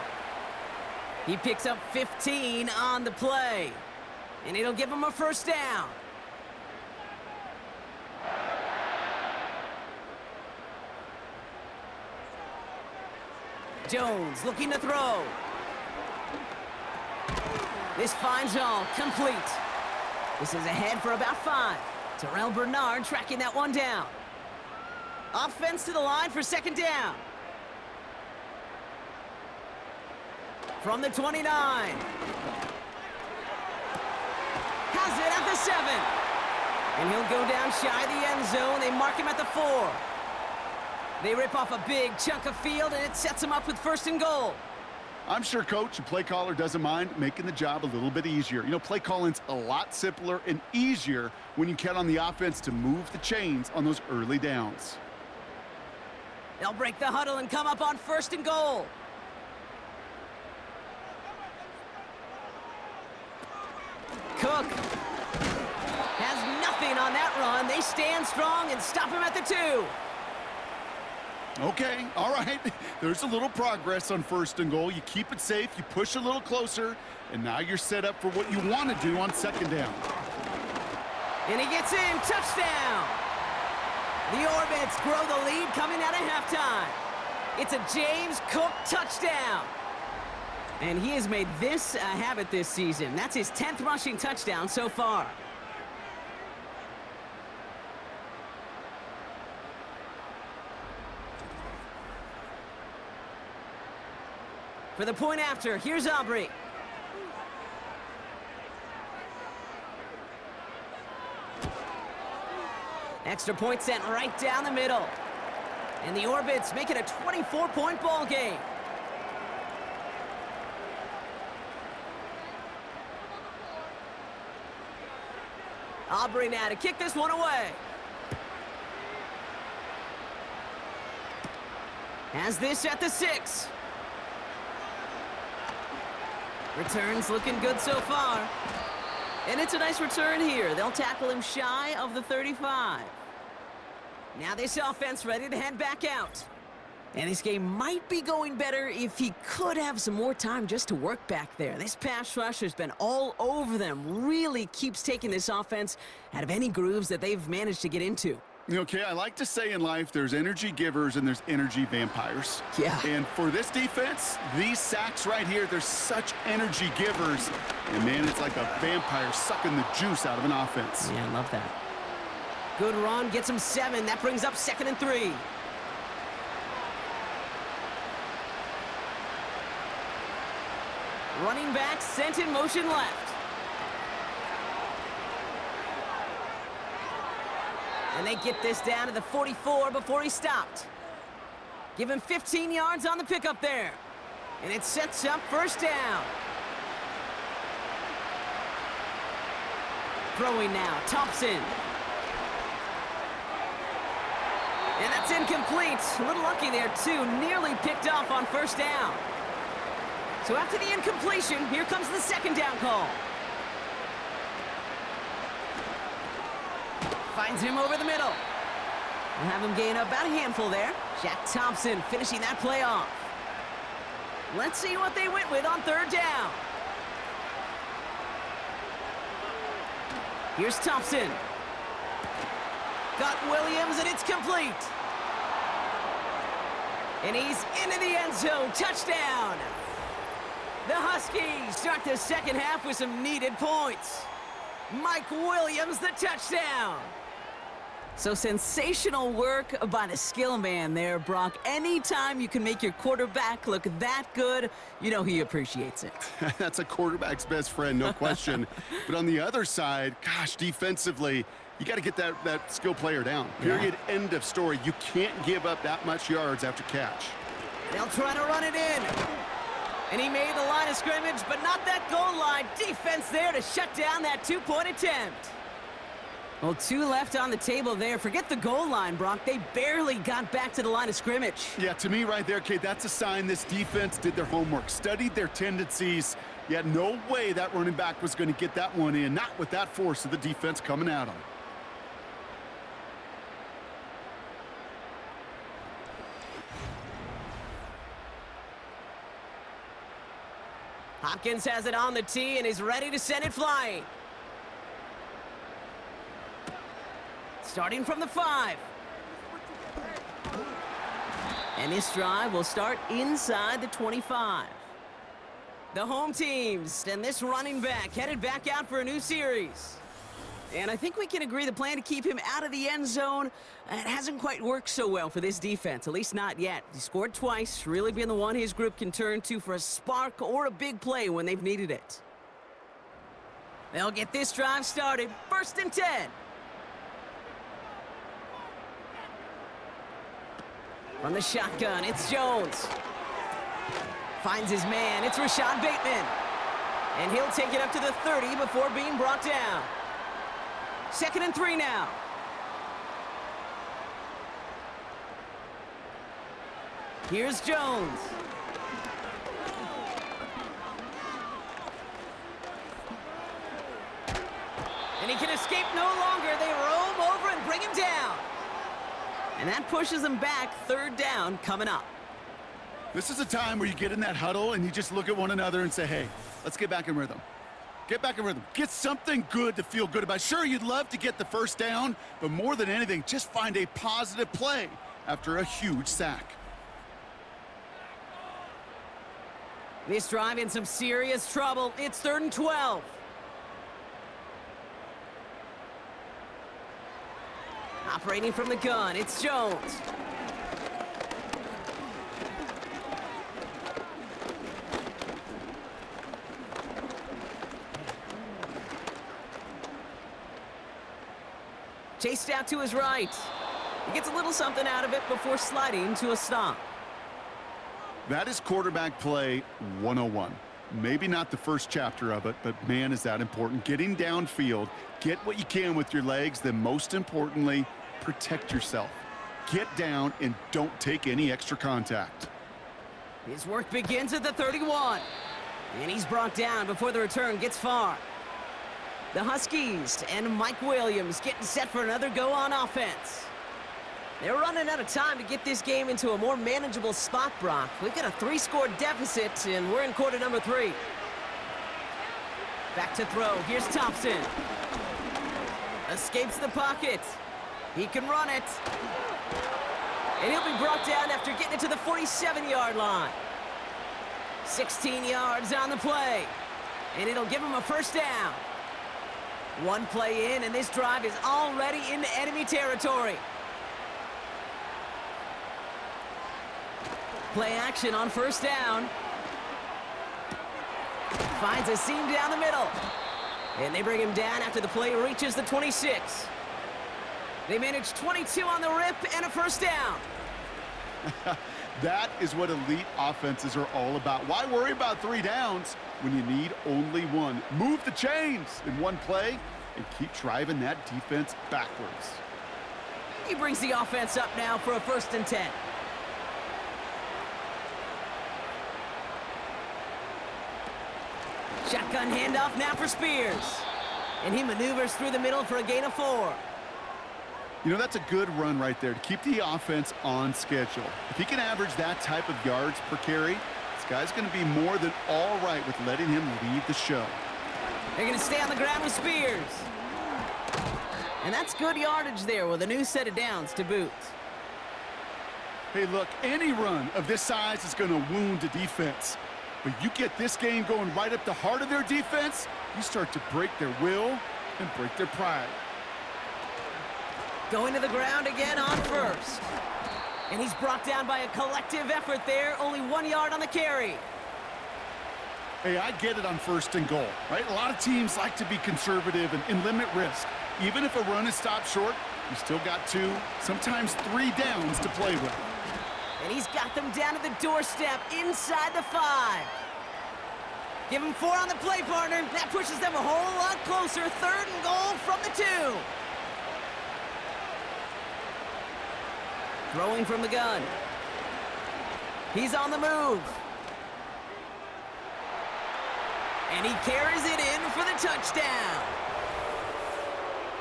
He picks up 15 on the play. And it'll give him a first down. Jones looking to throw. This finds all complete. This is ahead for about 5. Terrell Bernard tracking that one down. Offense to the line for second down. From the 29. Has it at the 7. And he'll go down shy of the end zone. They mark him at the 4. They rip off a big chunk of field, and it sets him up with first and goal. I'm sure coach and play caller doesn't mind making the job a little bit easier. You know, play calling's a lot simpler and easier when you count on the offense to move the chains on those early downs. They'll break the huddle and come up on first and goal. Cook has nothing on that run. They stand strong and stop him at the 2. Okay, all right. There's a little progress on first and goal. You keep it safe, you push a little closer, and now you're set up for what you want to do on second down. And he gets in, touchdown! The Orbits grow the lead coming out of halftime. It's a James Cook touchdown. And he has made this a habit this season. That's his 10th rushing touchdown so far. For the point after, here's Aubrey. Extra point sent right down the middle. And the Orbits make it a 24-point ball game. Aubrey now to kick this one away. Has this at the 6. Returns looking good so far. And it's a nice return here. They'll tackle him shy of the 35. Now this offense ready to head back out. And this game might be going better if he could have some more time just to work back there. This pass rush has been all over them. Really keeps taking this offense out of any grooves that they've managed to get into. Okay, I like to say in life there's energy givers and there's energy vampires. Yeah. And for this defense, these sacks right here, they're such energy givers. And man, it's like a vampire sucking the juice out of an offense. Yeah, I love that. Good run, gets him 7. That brings up 2nd and 3. Running back sent in motion left. And they get this down to the 44 before he stopped. Give him 15 yards on the pickup there. And it sets up first down. Throwing now, Thompson. And that's incomplete. A little lucky there, too. Nearly picked off on first down. So after the incompletion, here comes the second down call. Finds him over the middle. We'll have him gain about a handful there. Jack Thompson finishing that play off. Let's see what they went with on third down. Here's Thompson. Got Williams, and it's complete. And he's into the end zone. Touchdown. The Huskies start the second half with some needed points. Mike Williams, the touchdown. So sensational work by the skill man there, Brock. Anytime you can make your quarterback look that good, you know he appreciates it. That's a quarterback's best friend, no question. But on the other side, gosh, defensively, you got to get that skill player down. Period, end of story. You can't give up that much yards after catch. They'll try to run it in. And he made the line of scrimmage, but not that goal line. Defense there to shut down that two-point attempt. Well, 2 left on the table there. Forget the goal line, Brock. They barely got back to the line of scrimmage. Yeah, to me right there, Kate, that's a sign this defense did their homework, studied their tendencies. Yet no way that running back was going to get that one in, not with that force of the defense coming at him. Hopkins has it on the tee and is ready to send it flying. Starting from the 5. And this drive will start inside the 25. The home teams and this running back headed back out for a new series. And I think we can agree the plan to keep him out of the end zone, it hasn't quite worked so well for this defense, at least not yet. He scored twice, really being the one his group can turn to for a spark or a big play when they've needed it. They'll get this drive started, 1st and 10. From the shotgun, it's Jones. Finds his man, it's Rashad Bateman. And he'll take it up to the 30 before being brought down. 2nd and 3 now. Here's Jones. And he can escape no longer. They roam over and bring him down. And that pushes him back, 3rd down coming up. This is a time where you get in that huddle and you just look at one another and say, hey, let's get back in rhythm. Get back in rhythm. Get something good to feel good about. Sure, you'd love to get the 1st down, but more than anything, just find a positive play after a huge sack. This drive in some serious trouble. It's 3rd and 12. Operating from the gun, it's Jones. Chased out to his right. He gets a little something out of it before sliding to a stop. That is quarterback play 101. Maybe not the first chapter of it, but man, is that important. Getting downfield, get what you can with your legs, then most importantly, protect yourself. Get down and don't take any extra contact. His work begins at the 31. And he's brought down before the return gets far. The Huskies and Mike Williams getting set for another go on offense. They're running out of time to get this game into a more manageable spot, Brock. We've got a 3-score deficit, and we're in quarter number 3. Back to throw. Here's Thompson. Escapes the pocket. He can run it. And he'll be brought down after getting it to the 47-yard line. 16 yards on the play. And it'll give him a 1st down. One play in, and this drive is already into enemy territory. Play action on 1st down. Finds a seam down the middle. And they bring him down after the play reaches the 26. They manage 22 on the rip and a 1st down. That is what elite offenses are all about. Why worry about 3 downs when you need only 1? Move the chains in one play and keep driving that defense backwards. He brings the offense up now for a 1st and 10. Shotgun handoff now for Spears. And he maneuvers through the middle for a gain of 4. You know, that's a good run right there to keep the offense on schedule. If he can average that type of yards per carry, this guy's going to be more than all right with letting him lead the show. They're going to stay on the ground with Spears. And that's good yardage there with a new set of downs to boot. Hey, look, any run of this size is going to wound a defense. But you get this game going right up the heart of their defense, you start to break their will and break their pride. Going to the ground again on 1st. And he's brought down by a collective effort there, only 1 yard on the carry. Hey, I get it on 1st and goal, right? A lot of teams like to be conservative and limit risk. Even if a run is stopped short, you still got 2, sometimes 3 downs to play with. And he's got them down at the doorstep inside the 5. Give him 4 on the play, partner. That pushes them a whole lot closer. 3rd and goal from the 2. Throwing from the gun. He's on the move. And he carries it in for the touchdown.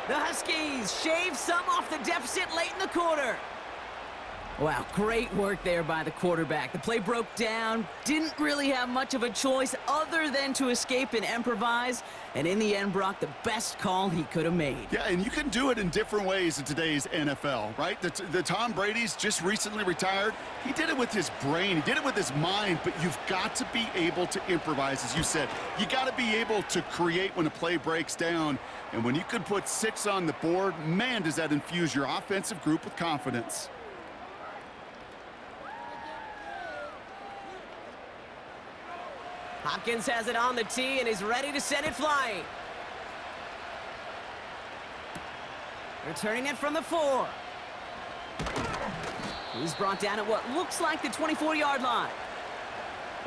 The Huskies shave some off the deficit late in the quarter. Wow, great work there by the quarterback. The play broke down, didn't really have much of a choice other than to escape and improvise, and in the end, Brock, the best call he could have made. Yeah, and you can do it in different ways in today's NFL, right? The Tom Brady's just recently retired. He did it with his brain. He did it with his mind, but you've got to be able to improvise, as you said. You got to be able to create when a play breaks down, and when you can put 6 on the board, man, does that infuse your offensive group with confidence. Hopkins has it on the tee and is ready to send it flying. Returning it from the 4. He's brought down at what looks like the 24-yard line.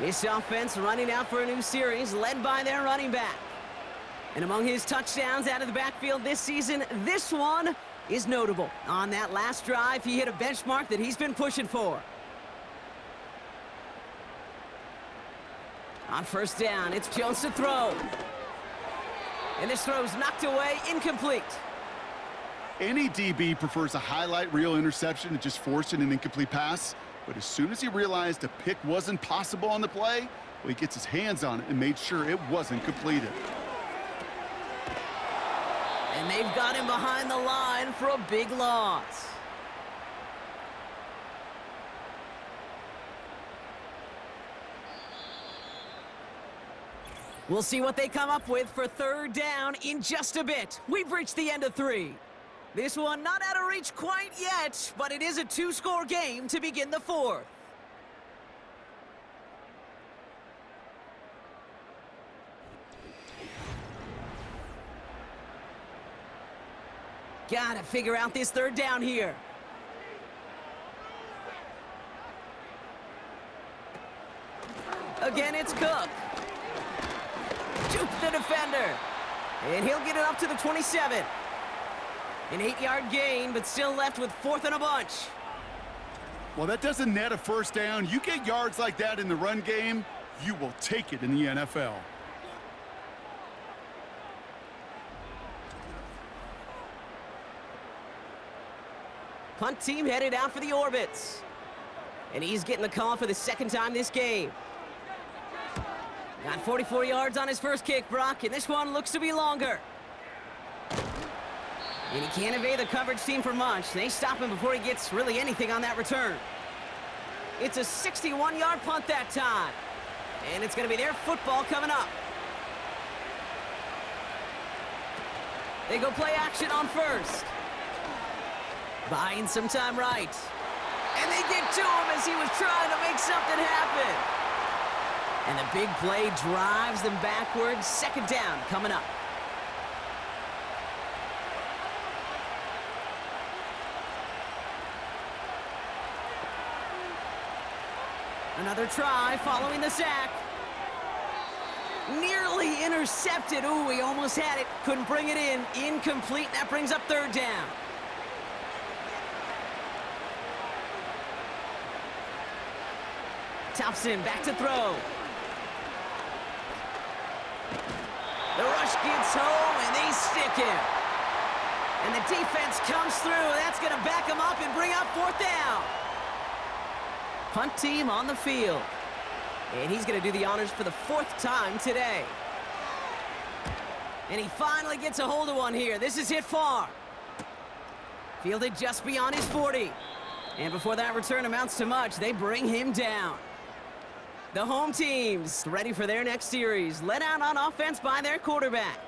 This offense running out for a new series, led by their running back. And among his touchdowns out of the backfield this season, this one is notable. On that last drive, he hit a benchmark that he's been pushing for. On first down, it's Jones to throw. And this throw's knocked away, incomplete. Any DB prefers a highlight reel interception to just forcing an incomplete pass. But as soon as he realized a pick wasn't possible on the play, well, he gets his hands on it and made sure it wasn't completed. And they've got him behind the line for a big loss. We'll see what they come up with for third down in just a bit. We've reached the end of 3. This one not out of reach quite yet, but it is a 2-score game to begin the 4th. Gotta figure out this third down here. Again, it's Cook. Juke the defender. And he'll get it up to the 27. An 8-yard gain, but still left with 4th and a bunch. Well, that doesn't net a first down. You get yards like that in the run game, you will take it in the NFL. Punt team headed out for the orbits. And he's getting the call for the second time this game. Got 44 yards on his first kick, Brock, and this one looks to be longer. And he can't evade the coverage team for much. They stop him before he gets really anything on that return. It's a 61-yard punt that time. And it's going to be their football coming up. They go play action on first. Buying some time right. And they get to him as he was trying to make something happen. And the big play drives them backwards. Second down coming up. Another try following the sack. Nearly intercepted. Ooh, he almost had it. Couldn't bring it in. Incomplete. That brings up third down. Thompson back to throw. The rush gets home, and they stick him. And the defense comes through. That's going to back him up and bring up 4th down. Punt team on the field. And he's going to do the honors for the 4th time today. And he finally gets a hold of one here. This is hit far. Fielded just beyond his 40. And before that return amounts to much, they bring him down. The home team's ready for their next series, led out on offense by their quarterback.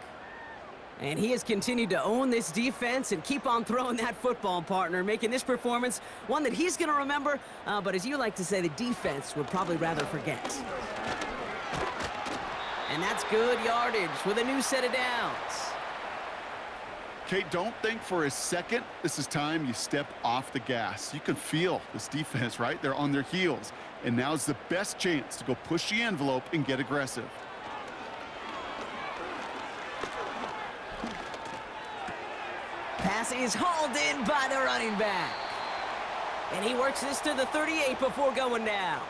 And he has continued to own this defense and keep on throwing that football, partner, making this performance one that he's going to remember, but as you like to say, the defense would probably rather forget. And that's good yardage with a new set of downs. Kate, don't think for a second this is time you step off the gas. You can feel this defense, right? They're on their heels. And now's the best chance to go push the envelope and get aggressive. Pass is hauled in by the running back. And he works this to the 38 before going down.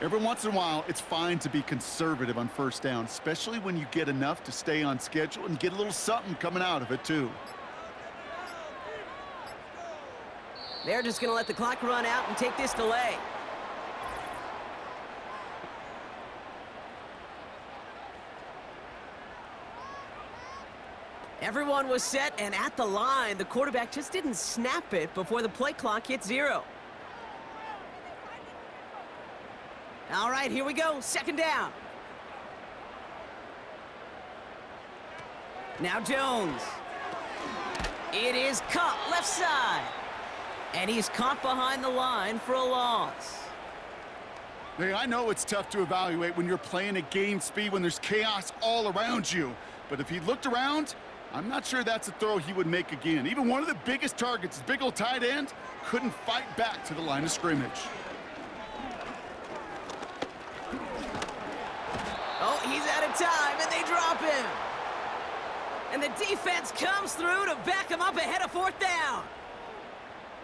Every once in a while, it's fine to be conservative on first down, especially when you get enough to stay on schedule and get a little something coming out of it, too. They're just going to let the clock run out and take this delay. Everyone was set and at the line. The quarterback just didn't snap it before the play clock hit 0. All right, here we go. Second down. Now Jones. It is caught left side. And he's caught behind the line for a loss. Hey, I know it's tough to evaluate when you're playing at game speed when there's chaos all around you. But if he looked around, I'm not sure that's a throw he would make again. Even one of the biggest targets, his big old tight end, couldn't fight back to the line of scrimmage. Oh, he's out of time, and they drop him. And the defense comes through to back him up ahead of 4th down.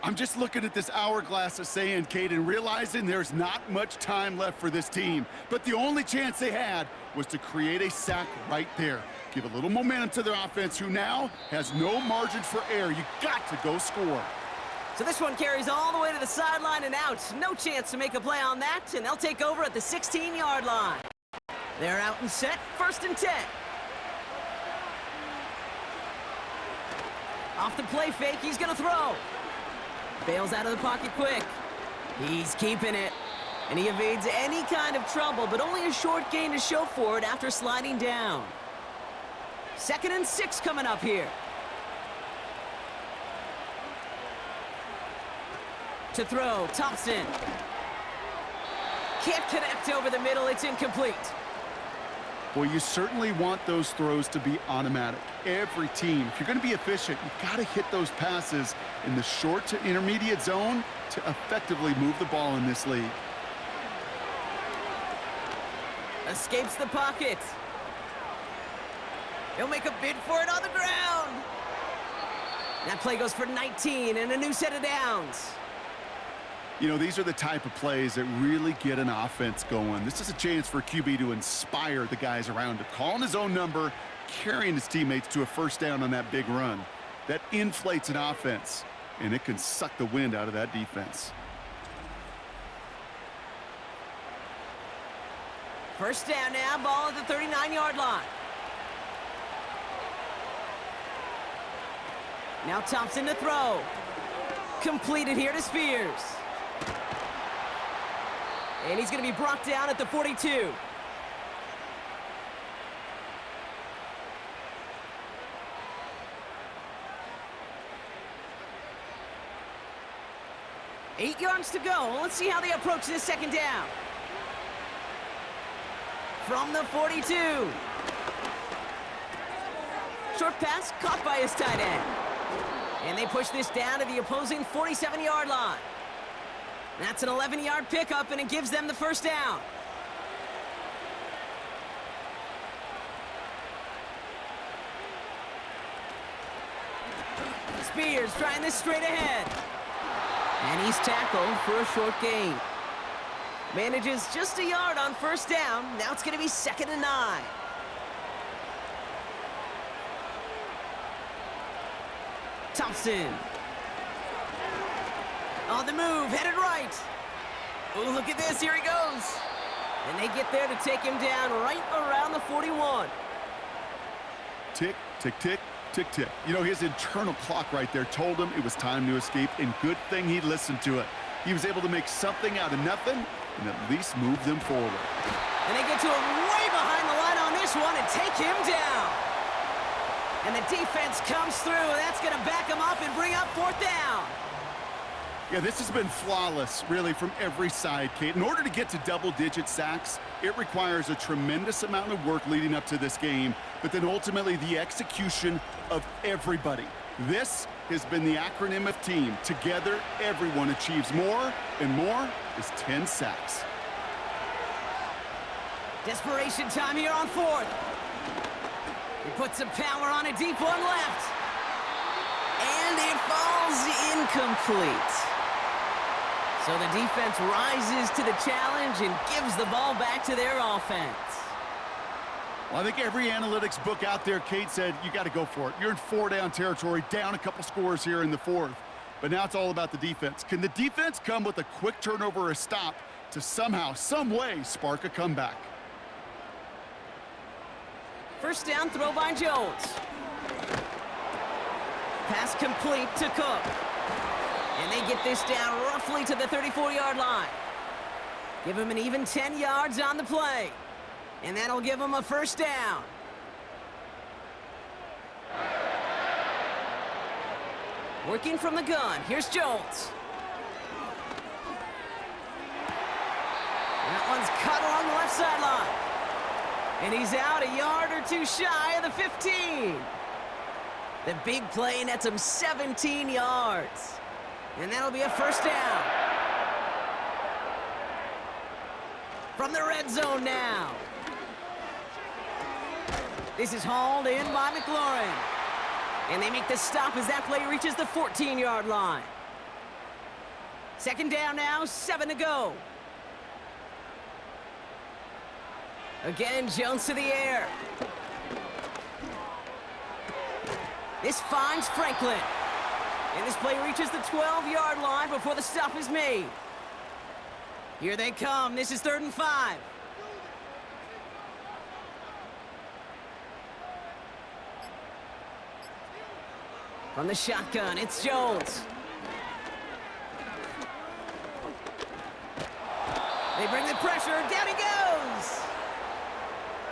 I'm just looking at this hourglass of sand, Kate, and realizing there's not much time left for this team. But the only chance they had was to create a sack right there. Give a little momentum to their offense, who now has no margin for error. You got to go score. So this one carries all the way to the sideline and out. No chance to make a play on that, and they'll take over at the 16-yard line. They're out and set, 1st and 10. Off the play fake, he's going to throw. Bails out of the pocket quick. He's keeping it. And he evades any kind of trouble, but only a short gain to show for it after sliding down. 2nd and 6 coming up here. To throw, Thompson. Can't connect over the middle, it's incomplete. Well, you certainly want those throws to be automatic. Every team, if you're going to be efficient, you've got to hit those passes in the short to intermediate zone to effectively move the ball in this league. Escapes the pocket. He'll make a bid for it on the ground. That play goes for 19 and a new set of downs. You know, these are the type of plays that really get an offense going. This is a chance for QB to inspire the guys around him. Calling his own number, carrying his teammates to a 1st down on that big run. That inflates an offense, and it can suck the wind out of that defense. 1st down now, ball at the 39-yard line. Now Thompson to throw. Completed here to Spears. And he's going to be brought down at the 42. Eight yards to go. Let's see how they approach this 2nd down. From the 42. Short pass caught by his tight end. And they push this down to the opposing 47-yard line. That's an 11-yard pickup, and it gives them the 1st down. Spears trying this straight ahead. And he's tackled for a short gain. Manages just a yard on 1st down. Now it's going to be 2nd and 9. Thompson. On the move, headed right. Oh, look at this, here he goes. And they get there to take him down right around the 41. Tick, tick, tick, tick, tick. You know, his internal clock right there told him it was time to escape, and good thing he listened to it. He was able to make something out of nothing and at least move them forward. And they get to him way behind the line on this one and take him down. And the defense comes through, and that's going to back him up and bring up 4th down. Yeah, this has been flawless, really, from every side, Kate. In order to get to double-digit sacks, it requires a tremendous amount of work leading up to this game, but then ultimately the execution of everybody. This has been the acronym of team. Together, everyone achieves more, and more is 10 sacks. Desperation time here on 4th. He puts some power on a deep one left. And it falls incomplete. So the defense rises to the challenge and gives the ball back to their offense. Well, I think every analytics book out there, Kate, said you got to go for it. You're in 4-down territory, down a couple scores here in the 4th. But now it's all about the defense. Can the defense come with a quick turnover or a stop to somehow, some way, spark a comeback? First down throw by Jones. Pass complete to Cook. And they get this down roughly to the 34-yard line. Give him an even 10 yards on the play. And that'll give him a first down. Working from the gun, here's Jones. That one's cut along the left sideline. And he's out a yard or two shy of the 15. The big play nets him 17 yards. And that'll be a first down. From the red zone now. This is hauled in by McLaurin. And they make the stop as that play reaches the 14-yard line. Second down now, 7 to go. Again, Jones to the air. This finds Franklin. And this play reaches the 12-yard line before the stop is made. Here they come. This is 3rd and 5. From the shotgun, it's Jones. They bring the pressure. Down he goes.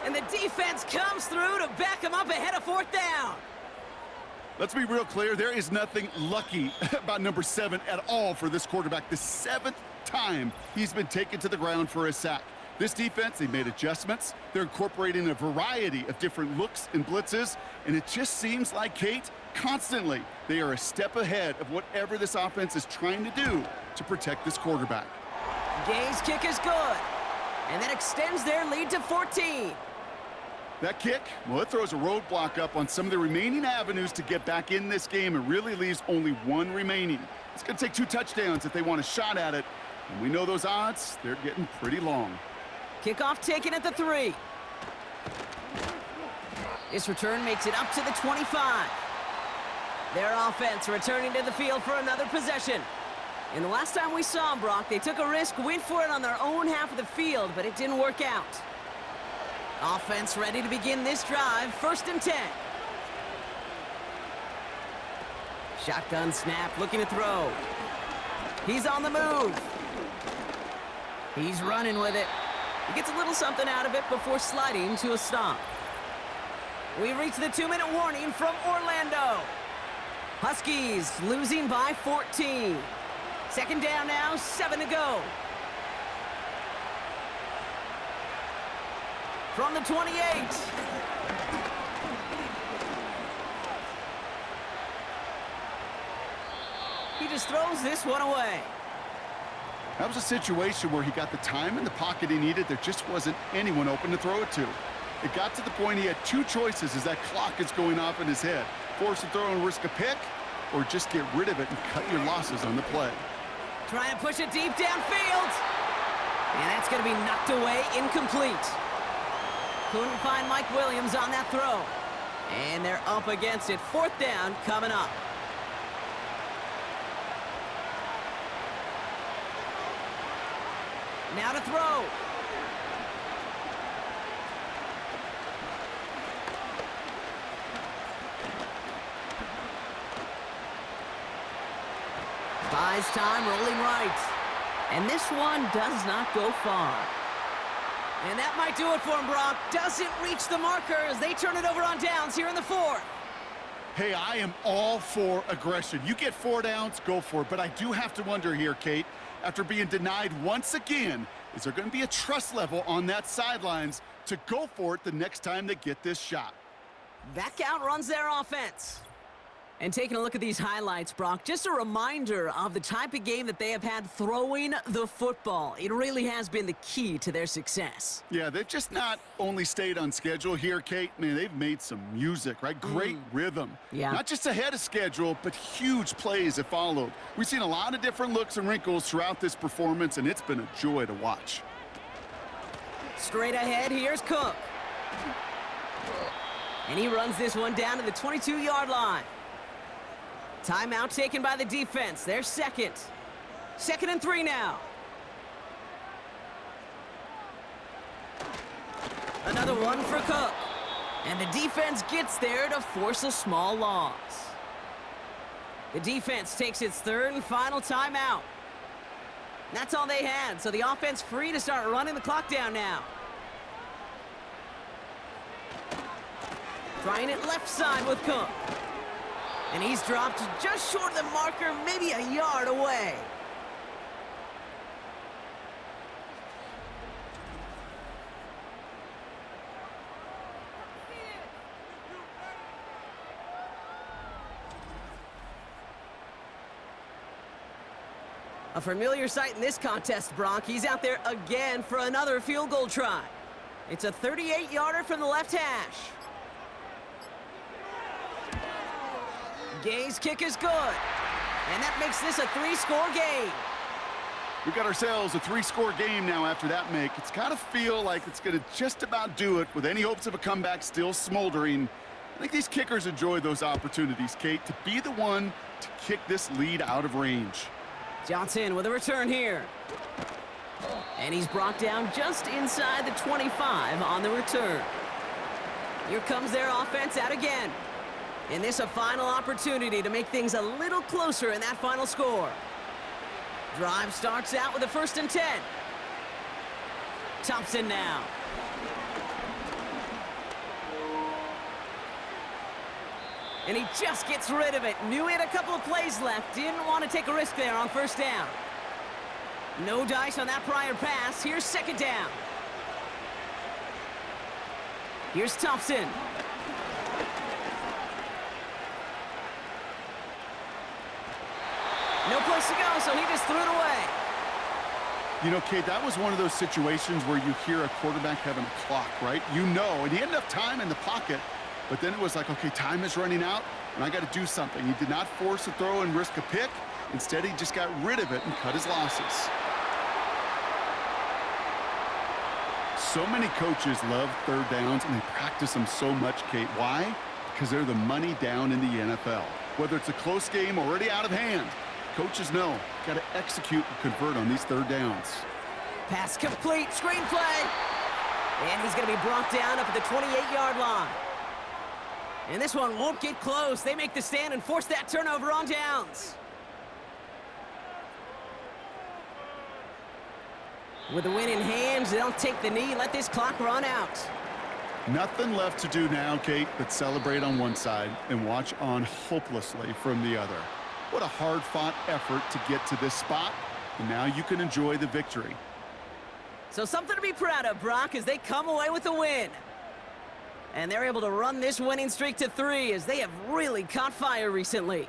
And the defense comes through to back him up ahead of 4th down. Let's be real clear. There is nothing lucky about number 7 at all for this quarterback. The 7th time he's been taken to the ground for a sack. This defense, they made adjustments. They're incorporating a variety of different looks and blitzes, and it just seems like, Kate, constantly they are a step ahead of whatever this offense is trying to do to protect this quarterback. Gay's kick is good, and that extends their lead to 14. That kick, well, it throws a roadblock up on some of the remaining avenues to get back in this game and really leaves only one remaining. It's going to take 2 touchdowns if they want a shot at it, and we know those odds, they're getting pretty long. Kickoff taken at the 3. This return makes it up to the 25. Their offense returning to the field for another possession. And the last time we saw them, Brock, they took a risk, went for it on their own half of the field, but it didn't work out. Offense ready to begin this drive, 1st and 10. Shotgun snap, looking to throw. He's on the move. He's running with it. He gets a little something out of it before sliding to a stop. We reach the 2-minute warning from Orlando. Huskies losing by 14. Second down now, 7 to go. From the 28. He just throws this one away. That was a situation where he got the time in the pocket he needed. There just wasn't anyone open to throw it to. It got to the point he had 2 choices as that clock is going off in his head. Force to throw and risk a pick, or just get rid of it and cut your losses on the play. Trying to push it deep downfield. And that's going to be knocked away, incomplete. Couldn't find Mike Williams on that throw. And they're up against it. 4th down coming up. Now to throw. Buys time, rolling right. And this one does not go far. And that might do it for him, Brock. Doesn't reach the marker as they turn it over on downs here in the 4th. Hey, I am all for aggression. You get 4 downs, go for it. But I do have to wonder here, Kate, after being denied once again, is there going to be a trust level on that sidelines to go for it the next time they get this shot? Back out runs their offense. And taking a look at these highlights, Brock, just a reminder of the type of game that they have had throwing the football. It really has been the key to their success. Yeah, they've just not only stayed on schedule here, Kate. Man, they've made some music, right? Great rhythm. Yeah. Not just ahead of schedule, but huge plays have followed. We've seen a lot of different looks and wrinkles throughout this performance, and it's been a joy to watch. Straight ahead, here's Cook. And he runs this one down to the 22-yard line. Timeout taken by the defense. They're second. 2nd and 3 now. Another one for Cook. And the defense gets there to force a small loss. The defense takes its 3rd and final timeout. That's all they had, so the offense free to start running the clock down now. Trying it left side with Cook. And he's dropped just short of the marker, maybe a yard away. A familiar sight in this contest, Brock. He's out there again for another field goal try. It's a 38-yarder from the left hash. Gay's kick is good. And that makes this a 3-score game. We've got ourselves a 3-score game now after that make. It's got to feel like it's going to just about do it with any hopes of a comeback still smoldering. I think these kickers enjoy those opportunities, Kate, to be the one to kick this lead out of range. Johnson with a return here. And he's brought down just inside the 25 on the return. Here comes their offense out again. And this a final opportunity to make things a little closer in that final score. Drive starts out with a 1st and 10. Thompson now. And he just gets rid of it. Knew he had a couple of plays left. Didn't want to take a risk there on 1st down. No dice on that prior pass. Here's 2nd down. Here's Thompson. No place to go, so he just threw it away. You know, Kate, that was one of those situations where you hear a quarterback having a clock, right? You know, and he had enough time in the pocket, but then it was like, okay, time is running out, and I got to do something. He did not force a throw and risk a pick. Instead, he just got rid of it and cut his losses. So many coaches love 3rd downs, and they practice them so much, Kate. Why? Because they're the money down in the NFL. Whether it's a close game already out of hand, coaches know, got to execute and convert on these 3rd downs. Pass complete, screenplay. And he's going to be brought down up at the 28-yard line. And this one won't get close. They make the stand and force that turnover on downs. With the win in hand, they'll take the knee, let this clock run out. Nothing left to do now, Kate, but celebrate on one side and watch on hopelessly from the other. What a hard-fought effort to get to this spot, and now you can enjoy the victory. So something to be proud of, Brock, as they come away with a win. And they're able to run this winning streak to 3 as they have really caught fire recently.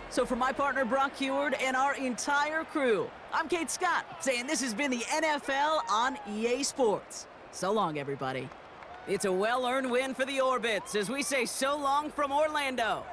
So for my partner, Brock Heward, and our entire crew, I'm Kate Scott, saying this has been the NFL on EA Sports. So long, everybody. It's a well-earned win for the Orbits as we say so long from Orlando.